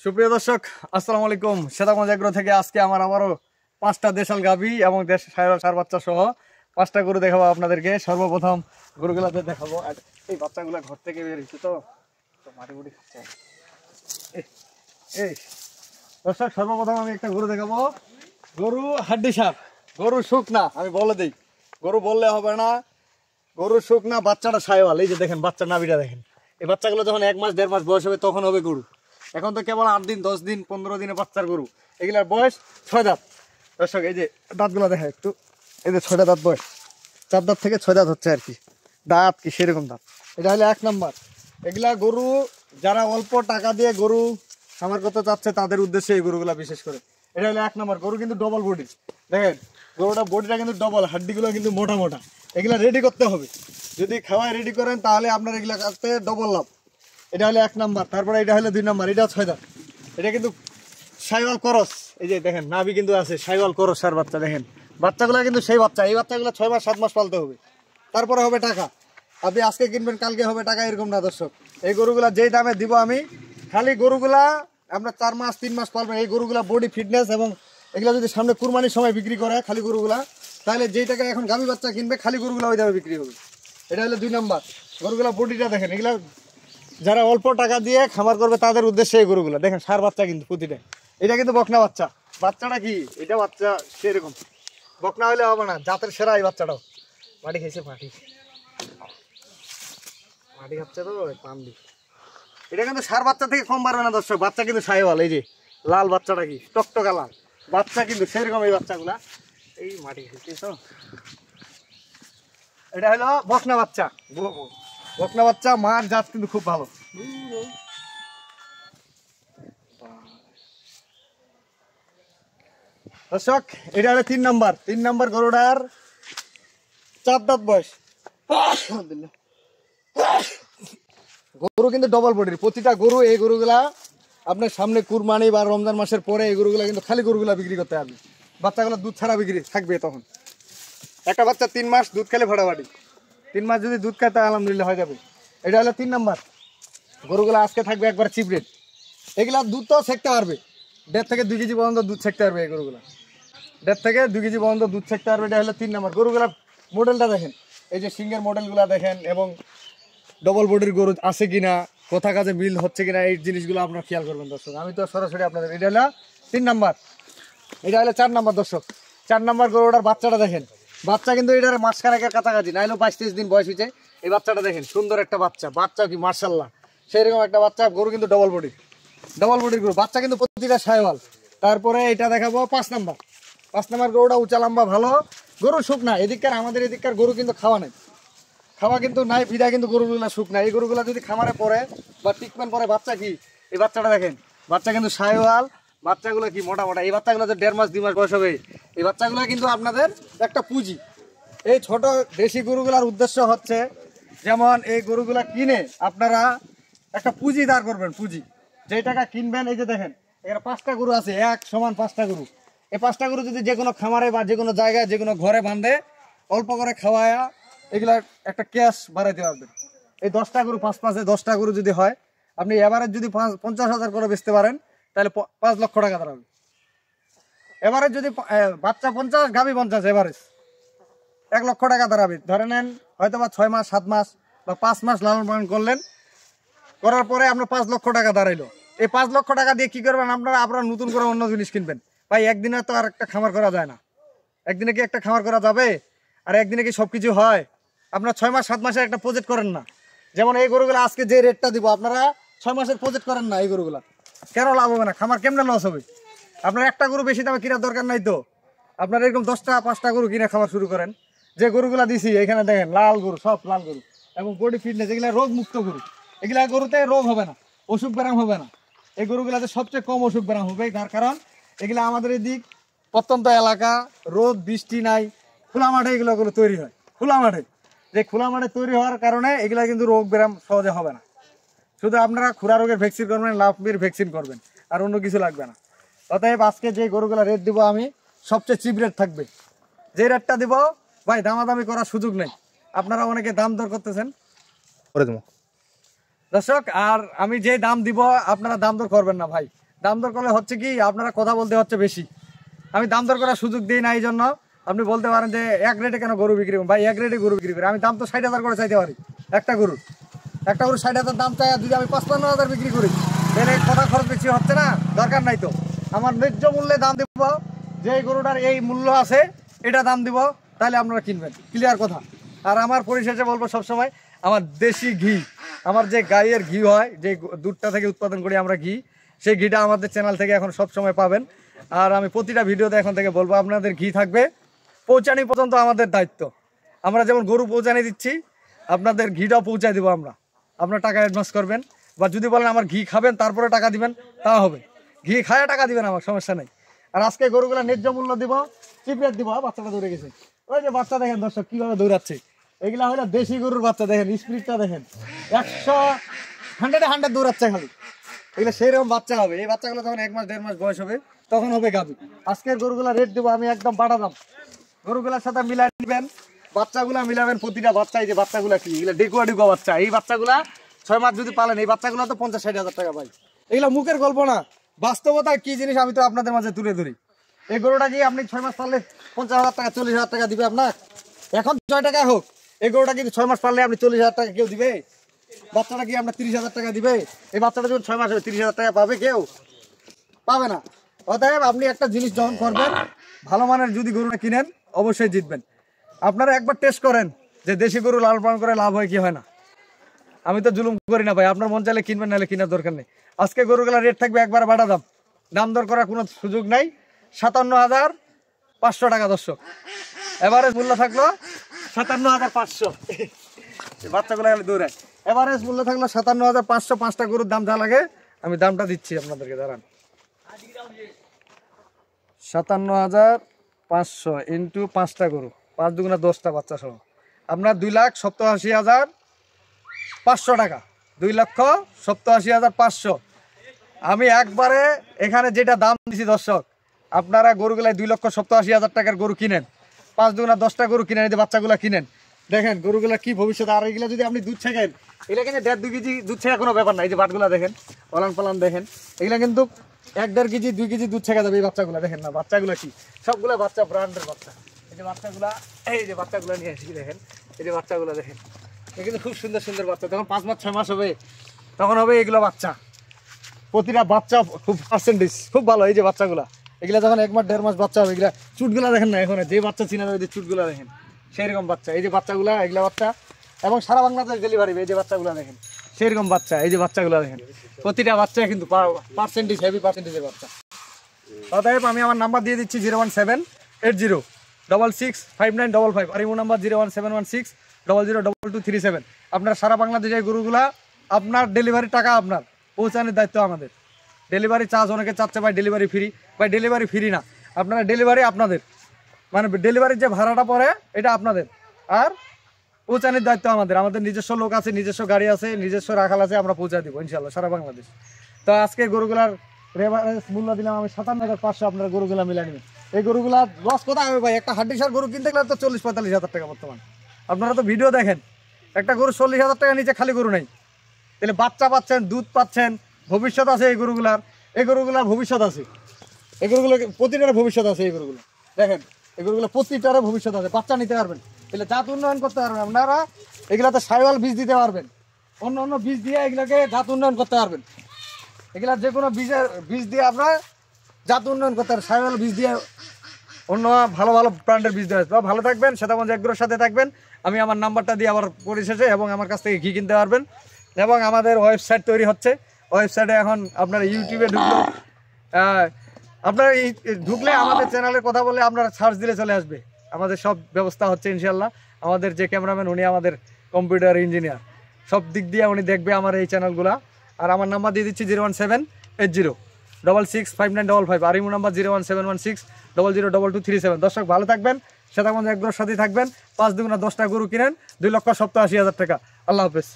সুপ্রিয় দর্শক, আসসালামু আলাইকুম। সেতাগঞ্জ এগ্রো থেকে আজকে আমার আবারও 5টা দেশাল গাভী এবং সার বাচ্চা সহ 5টা গরু দেখাবো আপনাদেরকে। সর্বপ্রথম গরুগুলাতে দেখাবো। আর এই বাচ্চাগুলো ঘর থেকে বের হয়েছে তো মাটি মুটি খাচ্ছে। এই দর্শক, সর্বপ্রথম আমি একটা গরু দেখাবো। গরু হাড্ডি সাপ, গরু শুকনা। আমি বলে দিই, গরু বললে হবে না, গরু শুকনা। বাচ্চাটা সাইওয়াল। এই যে দেখেন বাচ্চার নাভিটা দেখেন। এই বাচ্চাগুলো যখন 1 মাস 1.5 মাস বয়স হবে তখন হবে গরু। এখন তো কেবল 8 দিন 10 দিন 15 দিনে বাচ্চার গরু। এগুলার বয়স 6 দাঁত। দর্শক এই যে দাঁতগুলো দেখা একটু, এই যে 6টা দাঁত বয়স। 4 দাঁত থেকে 6 দাঁত হচ্ছে আর কি। দাঁত কি সেরকম দাঁত। এটা হলো 1 নম্বর। এগুলা গরু যারা অল্প টাকা দিয়ে গরু খামার করতে চাচ্ছে তাদের উদ্দেশ্যে এই গরুগুলা বিশেষ করে। এটা হলো 1 নম্বর। গরু কিন্তু ডবল বডি। দেখেন গরুটা বডিটা কিন্তু ডবল, হাড্ডিগুলো কিন্তু মোটা মোটা। এগুলা রেডি করতে হবে। যদি খাওয়ায় রেডি করেন তাহলে আপনার এগুলা কাটতে ডবল লাভ। এটা হলো 1 নাম্বার। তারপরে এটা হলো 2 নাম্বার। এটা 6 দাঁত। এটা কিন্তু সাইওয়াল করস। এই যে দেখেন নাভি কিন্তু আছে সাইওয়াল করস। আর বাচ্চা দেখেন, বাচ্চাগুলো কিন্তু সেই বাচ্চা। এই বাচ্চাগুলো 6 মাস 7 মাস পালতে হবে, তারপরে হবে টাকা। আপনি আজকে কিনবেন কালকে হবে টাকা, এরকম না দর্শক। এই গরুগুলা যেই দামে দিব আমি, খালি গরুগুলা আপনার 4 মাস 3 মাস পালবেন। এই গরুগুলা বডি ফিটনেস এবং এগুলা যদি সামনে কুরবানির সময় বিক্রি করে খালি গরুগুলা, তাহলে যেই টাকা এখন গাভী বাচ্চা কিনবে খালি গরুগুলা ওই দামে বিক্রি হবে। এটা হলো 2 নাম্বার। গরুগুলা বডিটা দেখেন। এগুলা যারা অল্প টাকা দিয়ে খামার করবে তাদের উদ্দেশ্যে এই গরুগুলা দেখেন। সার বাচ্চা কিন্তু প্রতিটা। এটা কিন্তু বকনা বাচ্চা। বাচ্চাটা কি এটা বাচ্চা সেরকম বকনা হইলে হবে না, জাতের সেরা এই বাচ্চাটাও। মাটি খেয়েছে, মাটি মাটি খাচ্ছে তো পান দি। এটা কিন্তু সার বাচ্চা থেকে কম পারবে না দর্শক। বাচ্চা কিন্তু সাইওয়াল। এই যে লাল বাচ্চাটা কি টকটকা লাল বাচ্চা কিন্তু সেরকম এই বাচ্চাগুলা। এই মাটি খেয়েছে তো। এটা হলো বকনা বাচ্চা। বকনা বাচ্চা, মার জাত কিন্তু খুব ভালো। দর্শক এটা হলো 3 নাম্বার। 3 নাম্বার গরুটার 4 দাঁত বয়স। গরু কিন্তু ডবল বডির প্রতিটা গরু। এই গরুগুলা আপনার সামনে কুরবানি বা রমজান মাসের পরে এই গরুগুলা কিন্তু খালি গরুগুলা বিক্রি করতে হবে। বাচ্চাগুলো দুধ ছাড়া বিক্রি থাকবে তখন। একটা বাচ্চা 3 মাস দুধ খেলে ফাটাফাটি। 3 মাস যদি দুধ খায় তা আলহামদুলিল্লাহ হয়ে যাবে। এটা হলো 3 নাম্বার। গরুগুলো আজকে থাকবে একবার চিপ রেট। এগুলা দুধ তো ছেঁকতে পারবে, 1.5 থেকে 2 কেজি পর্যন্ত দুধ ছেঁকতে পারবে এই গরুগুলা। 1.5 থেকে 2 কেজি পর্যন্ত দুধ ছেঁকতে পারবে। এটা হলো 3 নাম্বার। গরুগুলার মডেলটা দেখেন, এই যে সিংহের মডেলগুলা দেখেন এবং ডবল বডির গরু আছে কিনা, কোথা কাজে মিল হচ্ছে কিনা, এই জিনিসগুলো আপনারা খেয়াল করবেন দর্শক। আমি তো সরাসরি আপনাদের। এটা হলো 3 নাম্বার। এটা হলো 4 নাম্বার দর্শক। 4 নাম্বার গরুটার বাচ্চাটা দেখেন। বাচ্চা কিন্তু এটার মাসখানেকের কাছাকাছি, নাইলেও 22-23 দিন বয়স হয়েছে। এই বাচ্চাটা দেখেন, সুন্দর একটা বাচ্চা। বাচ্চা কি মার্শাল্লাহ সেইরকম একটা বাচ্চা। গরু কিন্তু ডবল বডির গরু। বাচ্চা কিন্তু প্রতিটা সাইওয়াল। তারপরে এটা দেখাবো 5 নাম্বার। 5 নাম্বার গরুটা উঁচা লম্বা ভালো। গরু শুকনা। এদিককার আমাদের এদিককার গরু কিন্তু খাওয়া নাই, খাওয়া কিন্তু নাই, বিদা কিন্তু গরুগুলা শুকনা। এই গরুগুলা যদি খামারে পরে বা ট্রিটমেন্ট পরে, বাচ্চা কি এই বাচ্চাটা দেখেন। বাচ্চা কিন্তু সাইওয়াল। বাচ্চাগুলো কি মোটা মোটা। এই বাচ্চাগুলো যে 1.5 মাস 2 মাস বয়স হবে, এই বাচ্চাগুলো কিন্তু আপনাদের একটা পুঁজি। এই ছোট দেশি গরুগুলার উদ্দেশ্য হচ্ছে, যেমন এই গরুগুলা কিনে আপনারা একটা পুঁজি দাঁড় করবেন। পুঁজি যেই টাকা কিনবেন, এই যে দেখেন এখানে 5টা গরু আছে, এক সমান 5টা গরু। এই 5টা গরু যদি যে কোনো খামারে বা যে কোনো জায়গায় যে কোনো ঘরে বাঁধে অল্প করে খাওয়ায়া এগুলা একটা ক্যাশ বাড়াইতে পারবেন। এই 10টা গরু 5-5-এ 10টা গরু যদি হয়, আপনি এভারেজ যদি 50,000 করে বেচতে পারেন তাহলে 5 লক্ষ টাকা দাঁড়াবে। এভারেজ যদি বাচ্চা 50 গাভী 50, এভারেজ 1 লক্ষ টাকা দাঁড়াবে। ধরে নেন হয়তো বা 6 মাস 7 মাস বা 5 মাস লালন পালন করলেন, করার পরে আপনার 5 লক্ষ টাকা দাঁড়াইলো। এই 5 লক্ষ টাকা দিয়ে কি করবেন আপনারা? আপনারা নতুন করে অন্য জিনিস কিনবেন। ভাই একদিনে তো আর একটা খামার করা যায় না। একদিনে কি একটা খামার করা যাবে? আর একদিনে কি সবকিছু হয়? আপনার 6 মাস 7 মাসের একটা প্রজেক্ট করেন না। যেমন এই গরুগুলো আজকে যে রেটটা দিব, আপনারা 6 মাসের প্রজেক্ট করেন না। এই গরুগুলা কেন লাভ হবে না? খামার কেমনে লস হবে? আপনার একটা গরু বেশি দামে কেনার দরকার নাই তো। আপনার এরকম 10টা 5টা গরু কিনে খামার শুরু করেন। যে গরুগুলা দিছি এখানে দেখেন লাল গরু, সব লাল গরু এবং বডি ফিটনেস। এগুলা রোগ মুক্ত গরু। এগুলা গরুতে রোগ হবে না, অসুখ ব্যারাম হবে না। এই গরুগুলাতে সবচেয়ে কম অসুখ ব্যারাম হবে। তার কারণ এগুলা আমাদের এদিক প্রত্যন্ত এলাকা, রোদ বৃষ্টি নাই, খোলা মাঠে এগুলো তৈরি হয়। খোলা মাঠে, যে খোলা মাঠে তৈরি হওয়ার কারণে এগুলা কিন্তু রোগ ব্যারাম সহজে হবে না। শুধু আপনারা খুরা রোগের ভ্যাকসিন করবেন, লাভের ভ্যাকসিন করবেন, আর অন্য কিছু লাগবে না। অতএব আজকে যে গরুগুলা রেট দিব আমি, সবচেয়ে চিপ রেট থাকবে। যে রেটটা দিব ভাই দামাদামি করার সুযোগ নেই। আপনারা অনেকে দাম দর করতেছেন দর্শক, আর আমি যে দাম দিব আপনারা দাম দর করবেন না ভাই। দাম দর করলে হচ্ছে কি আপনারা কথা বলতে হচ্ছে বেশি, আমি দাম দর করার সুযোগ দিই না। এই জন্য আপনি বলতে পারেন যে এক রেটে কেন গরু বিক্রি করুন, ভাই এক রেটে গরু বিক্রি করি। আমি দাম তো 60,000 করে চাইতে পারি একটা গরু 60,000 দাম চাই, আর যদি আমি 55,000 বিক্রি করি তাহলে কথা খরচ বেশি হচ্ছে না? দরকার নাই তো, আমার ন্যায্য মূল্যে দাম দিব, যে এই গরুটার এই মূল্য আছে এটা দাম দিব, তাহলে আপনারা কিনবেন। ক্লিয়ার কথা। আর আমার পরিশেষে বলবো সবসময় আমার দেশি ঘি, আমার যে গাইয়ের ঘি হয়, যে দুধটা থেকে উৎপাদন করি আমরা ঘি, সেই ঘিটা আমাদের চ্যানেল থেকে এখন সবসময় পাবেন। আর আমি প্রতিটা ভিডিওতে এখন থেকে বলবো আপনাদের ঘি থাকবে পৌঁছানি পর্যন্ত আমাদের দায়িত্ব। আমরা যেমন গরু পৌঁছানি দিচ্ছি, আপনাদের ঘিটাও পৌঁছায় দেবো আমরা। আপনার টাকা অ্যাডভান্স করবেন, বা যদি বলেন আমার ঘি খাবেন তারপরে টাকা দিবেন, তা হবে। ঘি খায় টাকা দিবেন, আমার সমস্যা নেই। আর আজকে গরুগুলো ন্যায্য মূল্য দিব, চিপরেট দিব। বাচ্চাটা দৌড়ে গেছে, ওই যে বাচ্চা দেখেন দর্শক কীভাবে দৌড়াচ্ছে। এগুলা হলো দেশি গরুর বাচ্চা, দেখেন স্পিডটা দেখেন, 100 দৌড়াচ্ছে খালি। এগুলো সেইরকম বাচ্চা হবে। এই বাচ্চাগুলো যখন 1 মাস 1.5 মাস বয়স হবে তখন হবে গাভী। আজকের গরুগুলা রেট দেবো আমি একদম বাড়া দাম। গরুগুলার সাথে মিলাই নেবেন, বাচ্চাগুলা মিলাবেন। প্রতিটা বাচ্চা, এই যে বাচ্চাগুলা কি, এগুলো ডেকুয়া ডেকুয়া বাচ্চা। এই বাচ্চাগুলা 6 মাস যদি পালেন, এই বাচ্চাগুলো তো 50-60 হাজার টাকা পাই। এগুলো মুখের গল্প না, বাস্তবতা কি জিনিস আমি তো আপনাদের মাঝে তুলে ধরি। এই গরুটা কি আপনি 6 মাস পারলে 50,000 টাকা 40,000 টাকা দিবে আপনার, এখন 6 টাকায় হোক। এই গরুটা কিন্তু 6 মাস পারলে আপনি 40,000 টাকা কেউ দিবে? বাচ্চাটা কি আপনার 30,000 টাকা দিবে? এই বাচ্চাটা যখন 6 মাস হবে 30,000 টাকা পাবে? কেউ পাবে না। অতএব আপনি একটা জিনিস যখন করবেন, ভালো মানের যদি গরুটা কিনেন অবশ্যই জিতবেন। আপনারা একবার টেস্ট করেন যে দেশি গরু লালন পালন করে লাভ হয় কি হয় না। আমি তো জুলুম করি না ভাই, আপনার মন চাইলে কিনবেন, নাহলে কেনার দরকার নেই। আজকে গরুগুলার রেট থাকবে একবার বাড়া দাম, দাম দর করার কোনো সুযোগ নাই। 57,500 টাকা দর্শক, এভারেজ মূল্য থাকলো 57,500। বাচ্চাগুলো দৌড়ায়, এভারেজ মূল্য থাকলো 57,500। 5টা গরুর দাম যা লাগে আমি দামটা দিচ্ছি আপনাদেরকে, দাঁড়ান। 57,500 ইন্টু 5টা গরু, 5 দুগুণা 10টা বাচ্চা সহ আপনার 2,87,500 টাকা। 2,87,500। আমি একবারে এখানে যেটা দাম দিছি দর্শক, আপনারা গরুগুলাই 2,87,000 টাকার গরু কিনেন, 5 দুগুণা 10টা গরু কিনেন, এই যে বাচ্চাগুলা কিনেন, দেখেন গরুগুলা কি ভবিষ্যৎ। আর এগুলা যদি আপনি দুধ ছেঁকেন, এগুলা কিন্তু 1.5-2 কেজি দুধ ছেঁকা কোনো ব্যাপার না। এই যে বাটগুলা দেখেন, পালান পালান দেখেন, এগুলা কিন্তু 1-1.5 কেজি 2 কেজি দুধ ছেঁকা যাবে। এই বাচ্চাগুলা দেখেন না, বাচ্চাগুলা কি সবগুলা বাচ্চা ব্র্যান্ডের বাচ্চা। এই যে বাচ্চাগুলা, এই যে বাচ্চাগুলা নিয়ে এসেছি দেখেন, এই যে বাচ্চাগুলা দেখেন, এই কিন্তু খুব সুন্দর সুন্দর বাচ্চা। তখন 5 মাস 6 মাস হবে, তখন হবে এগুলো বাচ্চা। প্রতিটা বাচ্চা খুব পার্সেন্টেজ খুব ভালো। এই যে বাচ্চাগুলা, এগুলা যখন 1 মাস 1.5 মাস বাচ্চা হবে, এগুলা চুটগুলা দেখেন না, এখন যে বাচ্চা চিনা যাবে, চুটগুলা দেখেন, সেইরকম বাচ্চা। এই যে বাচ্চাগুলা, এগুলা বাচ্চা, এবং সারা বাংলাদেশ ডেলিভারি। এই যে বাচ্চাগুলা দেখেন, সেইরকম বাচ্চা। এই যে বাচ্চাগুলা দেখেন, প্রতিটা বাচ্চা কিন্তু পার্সেন্টেজ, হেভি পার্সেন্টেজের বাচ্চা। অতএব আমি আমার নাম্বার দিয়ে দিচ্ছি 01780665955, আর ইমো নাম্বার 01716002237। আপনার সারা বাংলাদেশে এই গরুগুলা, আপনার ডেলিভারি টাকা আপনার, পৌঁছানোর দায়িত্ব আমাদের। ডেলিভারি চার্জ অনেকে চাচ্ছে ভাই ডেলিভারি ফ্রি, ভাই ডেলিভারি ফ্রি না, আপনারা ডেলিভারি আপনাদের, মানে ডেলিভারির যে ভাড়াটা পড়ে এটা আপনাদের, আর পৌঁছানোর দায়িত্ব আমাদের। আমাদের নিজস্ব লোক আছে, নিজস্ব গাড়ি আছে, নিজস্ব রাখাল আছে, আমরা পৌঁছা দিব ইনশাল্লাহ সারা বাংলাদেশ। তো আজকে গরুগুলার রেফারেন্স মূল্য দিলাম আমি 57,500। আপনার গরুগুলা মিলাই নেবেন। এই গরুগুলা লস কোথায় হবে ভাই? একটা হাড্ডিসার গরু কিনতে গেলে তো 40-45 হাজার টাকা বর্তমান। আপনারা তো ভিডিও দেখেন, একটা গরু 40,000 টাকা নিচে খালি গরু নেই। তাহলে বাচ্চা পাচ্ছেন, দুধ পাচ্ছেন, ভবিষ্যৎ আছে এই গরুগুলার। এই গরুগুলার ভবিষ্যৎ আছে, এই গরুগুলো প্রতিটার ভবিষ্যৎ আছে। এই গরুগুলো দেখেন, এই গরুগুলো প্রতিটারে ভবিষ্যৎ আছে। বাচ্চা নিতে পারবেন, তাহলে জাত উন্নয়ন করতে পারবেন আপনারা। এগুলাতে সাইওয়াল বীজ দিতে পারবেন, অন্য অন্য বীজ দিয়ে এগুলোকে জাত উন্নয়ন করতে পারবেন। এগুলা যে কোনো বীজ দিয়ে আপনার জাত উন্নয়ন করতে পারবেন। সাইওয়াল বীজ দিয়ে অন্য ভালো ভালো ব্র্যান্ডের বীজ দেওয়া। ভালো থাকবেন, শ্বেতাগঞ্জ এগ্রোর সাথে থাকবেন। আমি আমার নাম্বারটা দিয়ে আবার পরিশেষে, এবং আমার কাছ থেকে ঘি কিনতে পারবেন। এবং আমাদের ওয়েবসাইট তৈরি হচ্ছে, ওয়েবসাইটে এখন আপনারা ইউটিউবে ঢুকলো, আপনারা ঢুকলে আমাদের চ্যানেলের কথা বলে আপনারা সার্চ দিলে চলে আসবে। আমাদের সব ব্যবস্থা হচ্ছে ইনশাল্লাহ। আমাদের যে ক্যামেরাম্যান উনি আমাদের কম্পিউটার ইঞ্জিনিয়ার, সব দিক দিয়ে উনি দেখবে আমার এই চ্যানেলগুলা। আর আমার নাম্বার দিয়ে দিচ্ছি 01780665955, আর ইমো নাম্বার 01716002237। দর্শক ভালো থাকবেন, শ্বেতাগঞ্জ এগ্রোর সাথে থাকবেন। 5 দুগুণা 10টা গরু কিনেন, 2,87,000 টাকা। আল্লাহ হাফেজ।